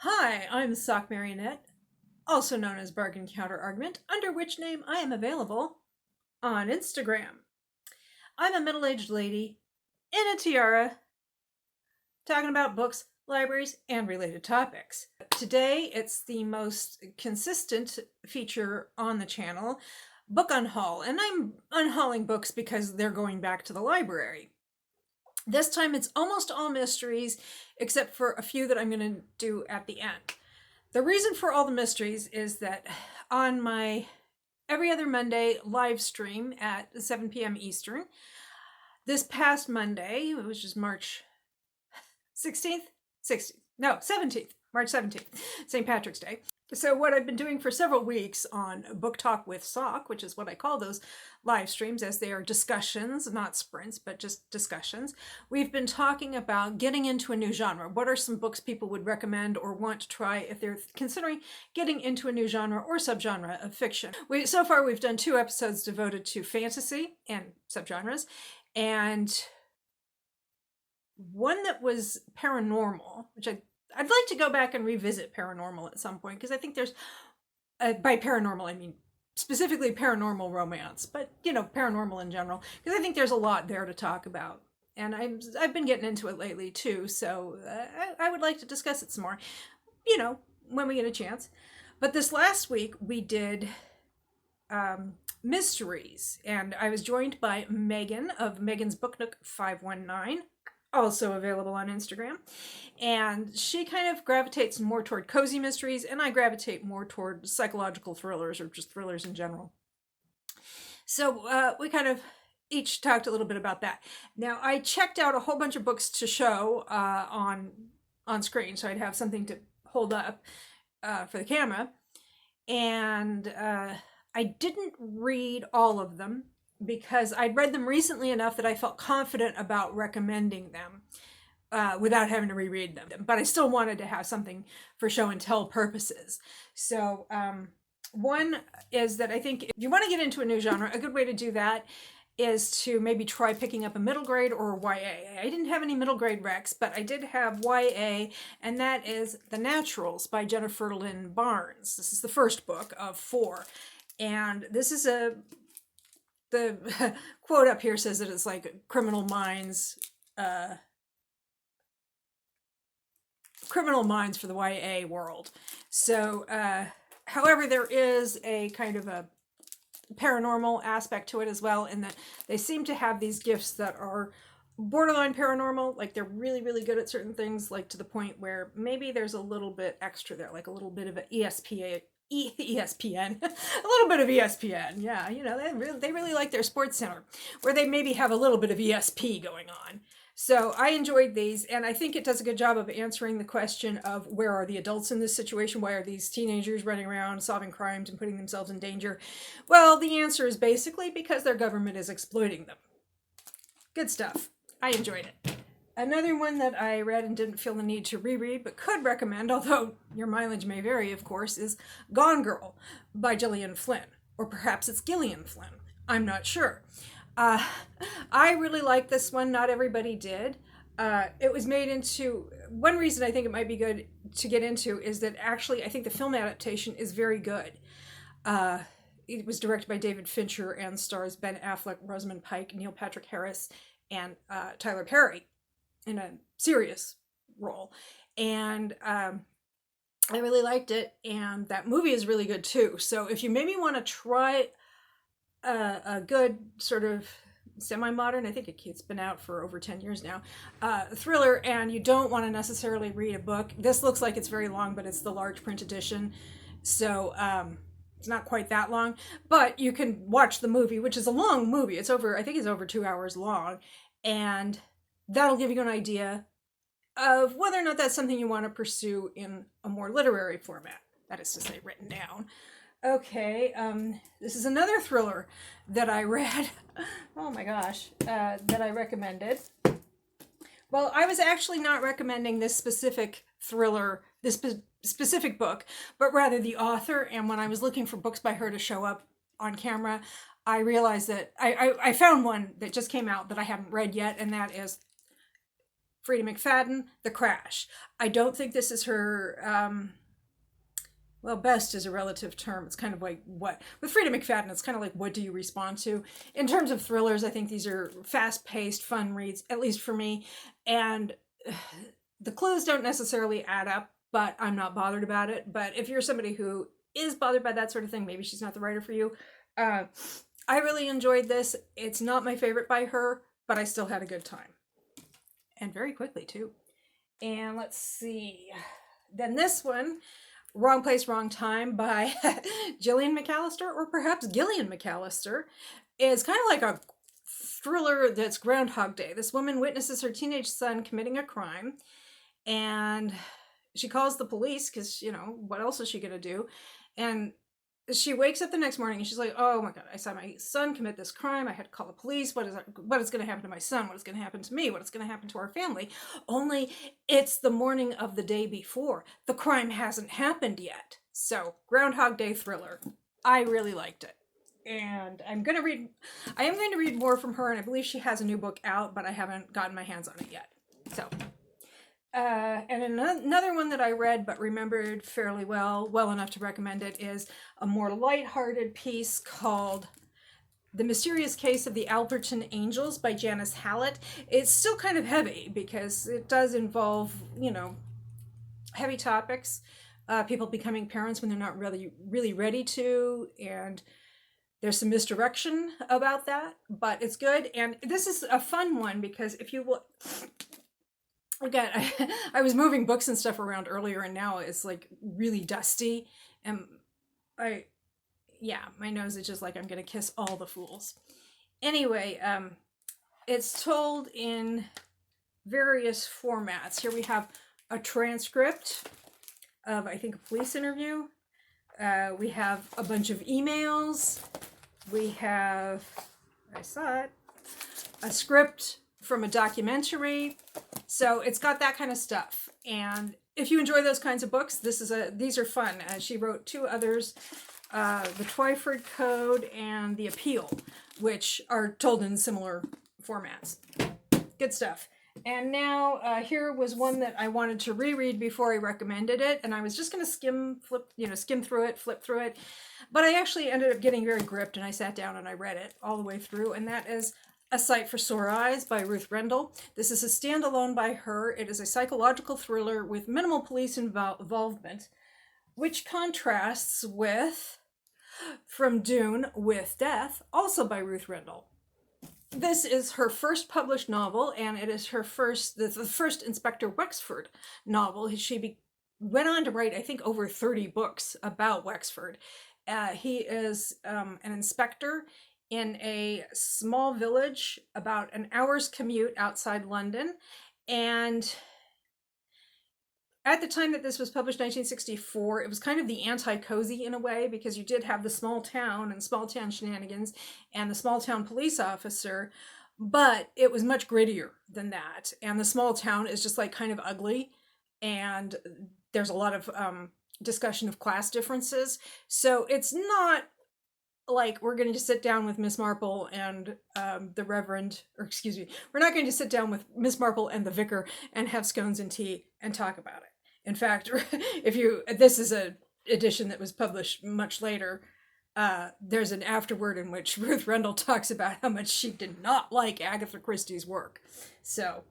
Hi, I'm Sock Marionette, also known as Bargain Counter Argument, under which name I am available on Instagram. I'm a middle-aged lady in a tiara talking about books, libraries, and related topics. Today, it's the most consistent feature on the channel, Book Unhaul, and I'm unhauling books because they're going back to the library. This time it's almost all mysteries, except for a few that I'm going to do at the end. The reason for all the mysteries is that on my every other Monday live stream at 7 p.m. Eastern, this past Monday, which is March 16th, 16th, no, 17th, March 17th, St. Patrick's Day. So what I've been doing for several weeks on Book Talk with Sock, which is what I call those live streams, as they are discussions, not sprints, but just discussions. We've been talking about getting into a new genre. What are some books people would recommend or want to try if they're considering getting into a new genre or subgenre of fiction? So far, we've done 2 episodes devoted to fantasy and subgenres, and one that was paranormal, which I'd like to go back and revisit paranormal at some point, because I think there's, by paranormal I mean specifically paranormal romance, but paranormal in general, because I think there's a lot there to talk about, and I've been getting into it lately too, so I would like to discuss it some more, when we get a chance. But this last week we did mysteries, and I was joined by Megan of Megan's Book Nook 519, also available on Instagram. And she kind of gravitates more toward cozy mysteries, and I gravitate more toward psychological thrillers or just thrillers in general. So we kind of each talked a little bit about that. Now, I checked out a whole bunch of books to show on screen, so I'd have something to hold up for the camera. And I didn't read all of them, because I'd read them recently enough that I felt confident about recommending them without having to reread them. But I still wanted to have something for show and tell purposes. So one is that I think if you want to get into a new genre, a good way to do that is to maybe try picking up a middle grade or YA. I didn't have any middle grade recs, but I did have YA, and that is The Naturals by Jennifer Lynn Barnes. This is the first book of 4. And this is the quote up here says that it's like Criminal Minds for the YA world. So, however, there is a kind of a paranormal aspect to it as well, in that they seem to have these gifts that are borderline paranormal. Like, they're really, really good at certain things, like to the point where maybe there's a little bit extra there, like a little bit of an ESPN, a little bit of ESPN, yeah, they really like their Sports Center, where they maybe have a little bit of ESP going on. So I enjoyed these, and I think it does a good job of answering the question of where are the adults in this situation? Why are these teenagers running around solving crimes and putting themselves in danger? Well, the answer is basically because their government is exploiting them. Good stuff. I enjoyed it. Another one that I read and didn't feel the need to reread, but could recommend, although your mileage may vary, of course, is Gone Girl by Gillian Flynn. Or perhaps it's Gillian Flynn. I'm not sure. I really like this one. Not everybody did. It was made into... One reason I think it might be good to get into is that actually I think the film adaptation is very good. It was directed by David Fincher and stars Ben Affleck, Rosamund Pike, Neil Patrick Harris, and Tyler Perry in a serious role. And I really liked it, and that movie is really good too. So if you maybe want to try a good sort of semi-modern, I think it's been out for over 10 years now, thriller, and you don't want to necessarily read a book, this looks like it's very long, but it's the large print edition, so it's not quite that long, but you can watch the movie, which is a long movie. I think it's over 2 hours long, and that'll give you an idea of whether or not that's something you want to pursue in a more literary format. That is to say, written down. Okay, this is another thriller that I read. Oh my gosh, that I recommended. Well, I was actually not recommending this specific thriller, this specific book, but rather the author. And when I was looking for books by her to show up on camera, I realized that I found one that just came out that I haven't read yet, and that is Frida McFadden, The Crash. I don't think this is her, well, best is a relative term. It's kind of like what, with Frida McFadden, it's kind of like, what do you respond to? In terms of thrillers, I think these are fast-paced, fun reads, at least for me. And the clues don't necessarily add up, but I'm not bothered about it. But if you're somebody who is bothered by that sort of thing, maybe she's not the writer for you. I really enjoyed this. It's not my favorite by her, but I still had a good time. And very quickly, too. And let's see. Then this one, Wrong Place, Wrong Time by Gillian McAllister, or perhaps Gillian McAllister, is kind of like a thriller that's Groundhog Day. This woman witnesses her teenage son committing a crime, and she calls the police because, you know, what else is she going to do? And she wakes up the next morning and she's like, oh my God, I saw my son commit this crime. I had to call the police. What is going to happen to my son? What is going to happen to me? What is going to happen to our family? Only it's the morning of the day before. The crime hasn't happened yet. So, Groundhog Day thriller. I really liked it. And I am going to read more from her, and I believe she has a new book out, but I haven't gotten my hands on it yet. So, and another one that I read but remembered fairly well enough to recommend it, is a more lighthearted piece called The Mysterious Case of the Alberton Angels by Janice Hallett. It's still kind of heavy because it does involve, you know, heavy topics, people becoming parents when they're not really ready to, and there's some misdirection about that, but it's good. And this is a fun one because if you look, again, I was moving books and stuff around earlier, and now it's like really dusty, and my nose is just like, I'm gonna kiss all the fools. Anyway, it's told in various formats. Here we have a transcript of, I think, a police interview. We have a bunch of emails. We have, I saw it, a script from a documentary. So it's got that kind of stuff. And if you enjoy those kinds of books, these are fun. She wrote two others, the Twyford Code and The Appeal, which are told in similar formats. Good stuff. And now here was one that I wanted to reread before I recommended it, and I was just going to skim through it, flip through it, but I actually ended up getting very gripped, and I sat down and I read it all the way through, and that is A Sight for Sore Eyes by Ruth Rendell. This is a standalone by her. It is a psychological thriller with minimal police involvement, which contrasts with From Dune with Death, also by Ruth Rendell. This is her first published novel, and it is the first Inspector Wexford novel. She went on to write, I think, over 30 books about Wexford. He is an inspector in a small village about an hour's commute outside London, and at the time that this was published, 1964, it was kind of the anti-cozy in a way, because you did have the small town and small town shenanigans and the small town police officer, but it was much grittier than that. And the small town is just like kind of ugly, and there's a lot of discussion of class differences. So it's not like we're going to sit down with Miss Marple and the Reverend, or excuse me, we're not going to sit down with Miss Marple and the vicar and have scones and tea and talk about it. In fact, this is an edition that was published much later. There's an afterword in which Ruth Rendell talks about how much she did not like Agatha Christie's work. So,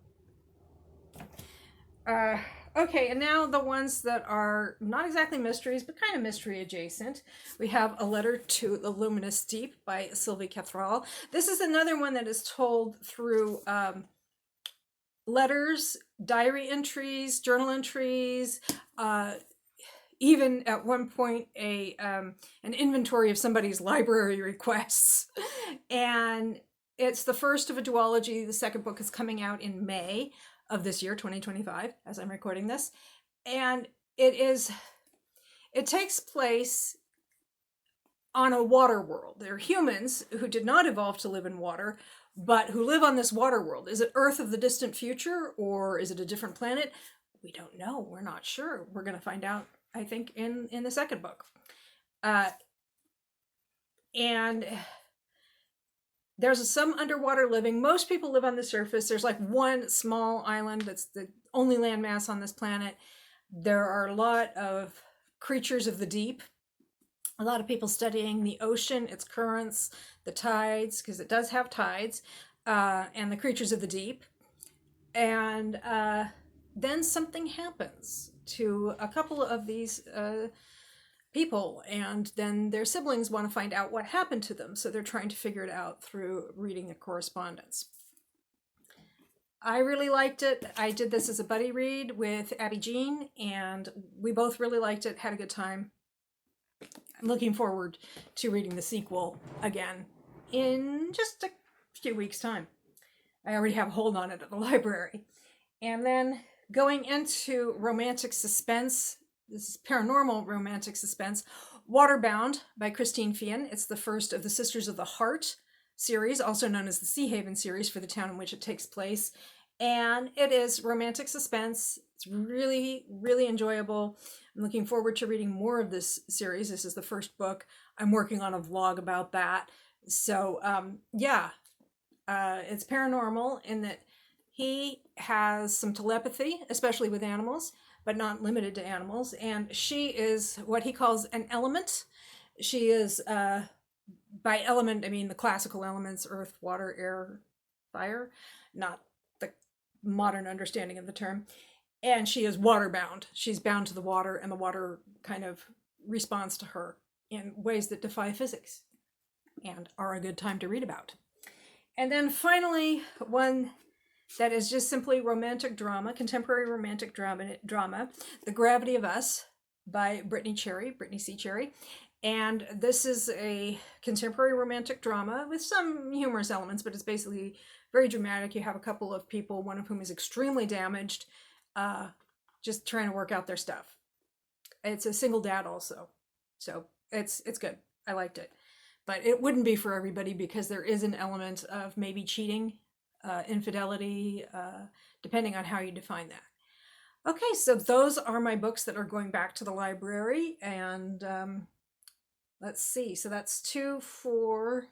okay, and now the ones that are not exactly mysteries, but kind of mystery adjacent. We have A Letter to the Luminous Deep by Sylvie Cathrall. This is another one that is told through letters, diary entries, journal entries, even at one point an inventory of somebody's library requests. And it's the first of a duology. The second book is coming out in May of this year, 2025, as I'm recording this. And it takes place on a water world. They're humans who did not evolve to live in water, but who live on this water world. Is it Earth of the distant future, or is it a different planet? We don't know. We're not sure. We're going to find out, I think, in the second book. And There's some underwater living. Most people live on the surface. There's like one small island that's the only landmass on this planet. There are a lot of creatures of the deep. A lot of people studying the ocean, its currents, the tides, because it does have tides, and the creatures of the deep. And then something happens to a couple of these people, and then their siblings want to find out what happened to them, so they're trying to figure it out through reading the correspondence. I really liked it. I did this as a buddy read with Abby Jean, and we both really liked it, had a good time. I'm looking forward to reading the sequel again in just a few weeks' time. I already have a hold on it at the library. And then going into romantic suspense, this is paranormal romantic suspense, Waterbound by Christine Feehan. It's the first of the Sisters of the Heart series, also known as the Sea Haven series for the town in which it takes place. And it is romantic suspense. It's really, really enjoyable. I'm looking forward to reading more of this series. This is the first book. I'm working on a vlog about that. So, yeah, it's paranormal in that he has some telepathy, especially with animals, but not limited to animals. And she is what he calls an element. She is, by element, I mean the classical elements, earth, water, air, fire, not the modern understanding of the term. And she is water-bound. She's bound to the water, and the water kind of responds to her in ways that defy physics and are a good time to read about. And then finally, one that is just simply romantic drama, contemporary romantic drama, The Gravity of Us by Brittany C. Cherry. And this is a contemporary romantic drama with some humorous elements, but it's basically very dramatic. You have a couple of people, one of whom is extremely damaged, just trying to work out their stuff. It's a single dad also, so it's good. I liked it, but it wouldn't be for everybody because there is an element of maybe cheating, infidelity, depending on how you define that. Okay, so those are my books that are going back to the library, and let's see. So that's 2, 4,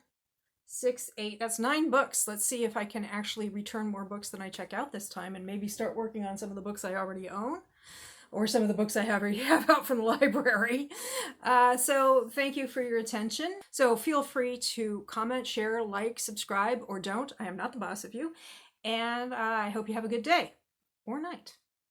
6, 8. That's 9 books. Let's see if I can actually return more books than I check out this time, and maybe start working on some of the books I already own, or some of the books I already have out from the library. So thank you for your attention. So feel free to comment, share, like, subscribe, or don't. I am not the boss of you. And I hope you have a good day or night.